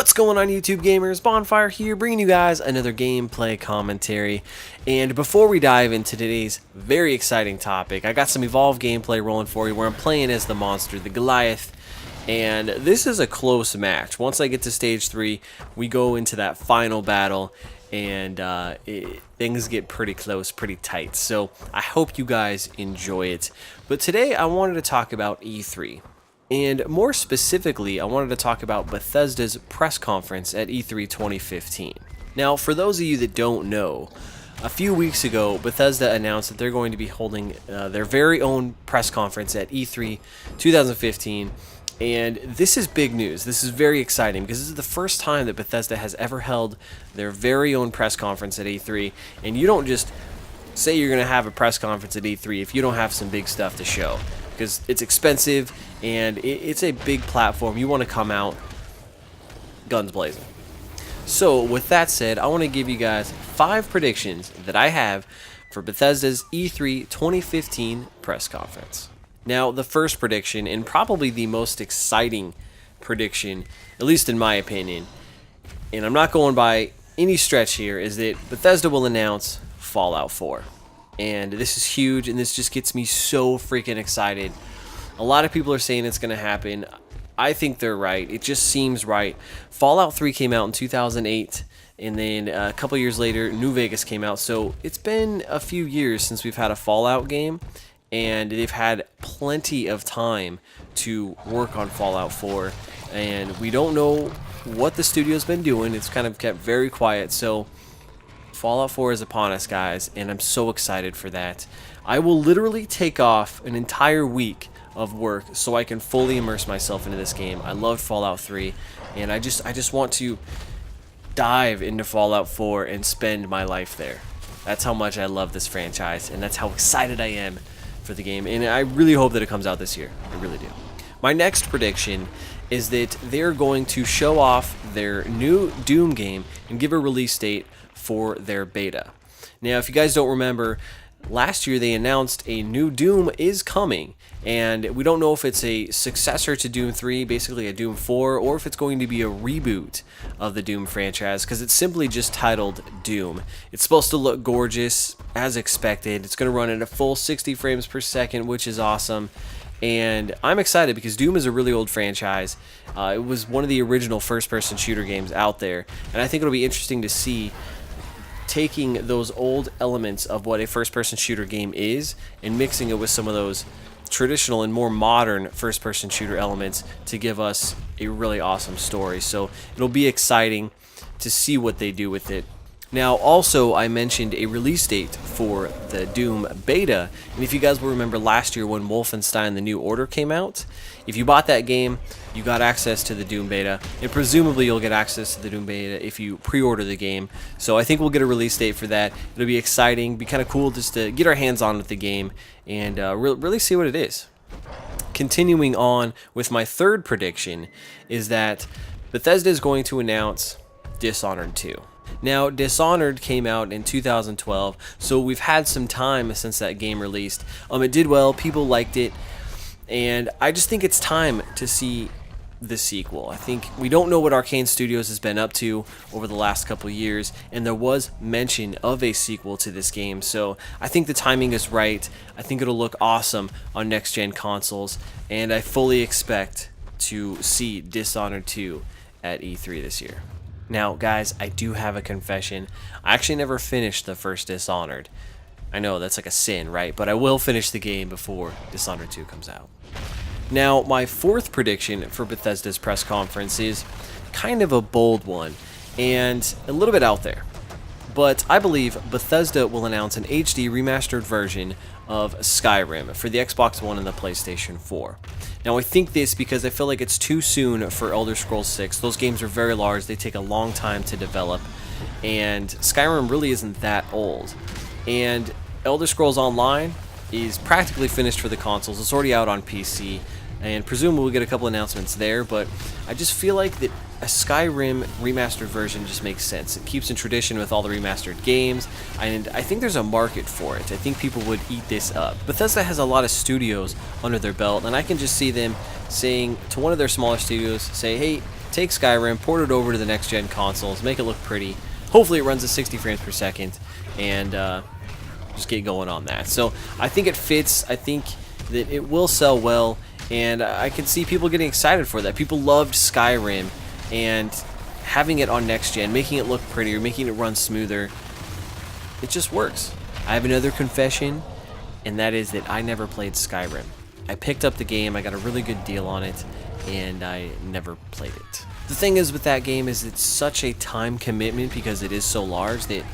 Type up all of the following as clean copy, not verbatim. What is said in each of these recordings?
What's going on, YouTube gamers? Bonfire here, bringing you guys another gameplay commentary. And before we dive into today's very exciting topic, I got some Evolve gameplay rolling for you where I'm playing as the monster, the Goliath. And this is a close match. Once I get to stage 3, we go into that final battle, and things get pretty close, pretty tight. So I hope you guys enjoy it. But today I wanted to talk about E3. And more specifically, I wanted to talk about Bethesda's press conference at E3 2015. Now, for those of you that don't know, a few weeks ago, Bethesda announced that they're going to be holding their very own press conference at E3 2015. And this is big news. This is very exciting because this is the first time that Bethesda has ever held their very own press conference at E3. And you don't just say you're going to have a press conference at E3 if you don't have some big stuff to show, because it's expensive and it's a big platform. You want to come out guns blazing. So with that said, I want to give you guys 5 predictions that I have for Bethesda's E3 2015 press conference. Now, the first prediction, and probably the most exciting prediction, at least in my opinion, and I'm not going by any stretch here, is that Bethesda will announce Fallout 4. And this is huge, and this just gets me so freaking excited. A lot of people are saying it's going to happen. I think they're right. It just seems right. Fallout 3 came out in 2008, and then a couple years later, New Vegas came out. So it's been a few years since we've had a Fallout game, and they've had plenty of time to work on Fallout 4. And we don't know what the studio's been doing. It's kind of kept very quiet. So Fallout 4 is upon us, guys, and I'm so excited for that. I will literally take off an entire week of work so I can fully immerse myself into this game. I loved Fallout 3, and I just want to dive into Fallout 4 and spend my life there. That's how much I love this franchise, and that's how excited I am for the game, and I really hope that it comes out this year. I really do. My next prediction is that they're going to show off their new Doom game and give a release date for their beta. Now, if you guys don't remember, last year they announced a new Doom is coming, and we don't know if it's a successor to Doom 3, basically a Doom 4, or if it's going to be a reboot of the Doom franchise, because it's simply just titled Doom. It's supposed to look gorgeous, as expected. It's going to run at a full 60 frames per second, which is awesome. And I'm excited because Doom is a really old franchise. It was one of the original first-person shooter games out there, and I think it'll be interesting to see taking those old elements of what a first-person shooter game is and mixing it with some of those traditional and more modern first-person shooter elements to give us a really awesome story. So it'll be exciting to see what they do with it. Now, also, I mentioned a release date for the Doom beta, and if you guys will remember last year when Wolfenstein: The New Order came out, if you bought that game, you got access to the Doom beta, and presumably you'll get access to the Doom beta if you pre-order the game. So I think we'll get a release date for that. It'll be exciting, be kind of cool just to get our hands on with the game and really see what it is. Continuing on with my third prediction is that Bethesda is going to announce Dishonored 2. Now, Dishonored came out in 2012, so we've had some time since that game released. It did well, people liked it, and I just think it's time to see the sequel. I think we don't know what Arcane Studios has been up to over the last couple years, and there was mention of a sequel to this game, so I think the timing is right. I think it'll look awesome on next-gen consoles, and I fully expect to see Dishonored 2 at E3 this year. Now, guys, I do have a confession. I actually never finished the first Dishonored. I know, that's like a sin, right? But I will finish the game before Dishonored 2 comes out. Now, my fourth prediction for Bethesda's press conference is kind of a bold one and a little bit out there. But I believe Bethesda will announce an HD remastered version of Skyrim for the Xbox One and the PlayStation 4. Now, I think this because I feel like it's too soon for Elder Scrolls 6. Those games are very large, they take a long time to develop, and Skyrim really isn't that old. And Elder Scrolls Online is practically finished for the consoles. It's already out on PC, and presumably we'll get a couple announcements there, but I just feel like that a Skyrim remastered version just makes sense. It keeps in tradition with all the remastered games, and I think there's a market for it. I think people would eat this up. Bethesda has a lot of studios under their belt, and I can just see them saying to one of their smaller studios, say, hey, take Skyrim, port it over to the next gen consoles, make it look pretty. Hopefully it runs at 60 frames per second, and just get going on that. So I think it fits. I think that it will sell well, and I can see people getting excited for that. People loved Skyrim, and having it on next gen, making it look prettier, making it run smoother, it just works. I have another confession, and that is that I never played Skyrim. I picked up the game, I got a really good deal on it, and I never played it. The thing is with that game is it's such a time commitment because it is so large that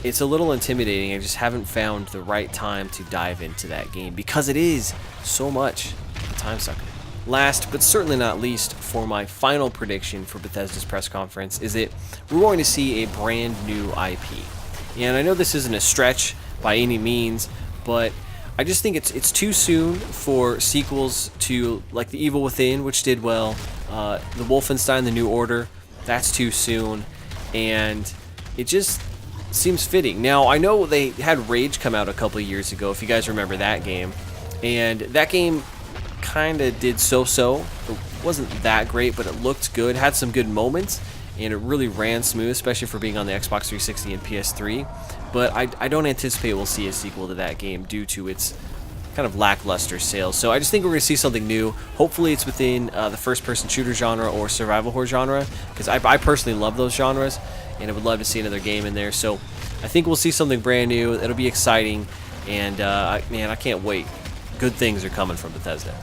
it's a little intimidating. I just haven't found the right time to dive into that game because it is so much a time sucker. Last, but certainly not least, for my final prediction for Bethesda's press conference is that we're going to see a brand new IP. And I know this isn't a stretch by any means, but I just think it's too soon for sequels to, like The Evil Within, which did well, the Wolfenstein: The New Order, that's too soon, and it just seems fitting. Now, I know they had Rage come out a couple of years ago, if you guys remember that game, and that game kind of did so-so. It wasn't that great, but it looked good, had some good moments, and it really ran smooth, especially for being on the Xbox 360 and PS3. But I don't anticipate we'll see a sequel to that game due to its kind of lackluster sales. So I just think we're going to see something new. Hopefully it's within the first-person shooter genre or survival horror genre, because I personally love those genres, and I would love to see another game in there. So I think we'll see something brand new. It'll be exciting, and man, I can't wait. Good things are coming from Bethesda.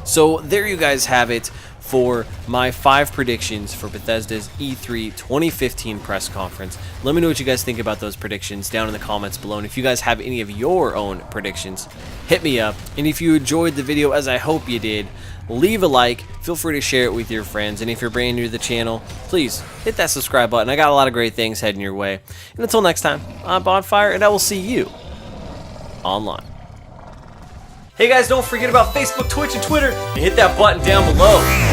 So there you guys have it for my 5 predictions for Bethesda's E3 2015 press conference. Let me know what you guys think about those predictions down in the comments below. And if you guys have any of your own predictions, hit me up. And if you enjoyed the video, as I hope you did, leave a like. Feel free to share it with your friends. And if you're brand new to the channel, please hit that subscribe button. I got a lot of great things heading your way. And until next time, I'm Bonfire, and I will see you online. Hey guys, don't forget about Facebook, Twitch, and Twitter, and hit that button down below.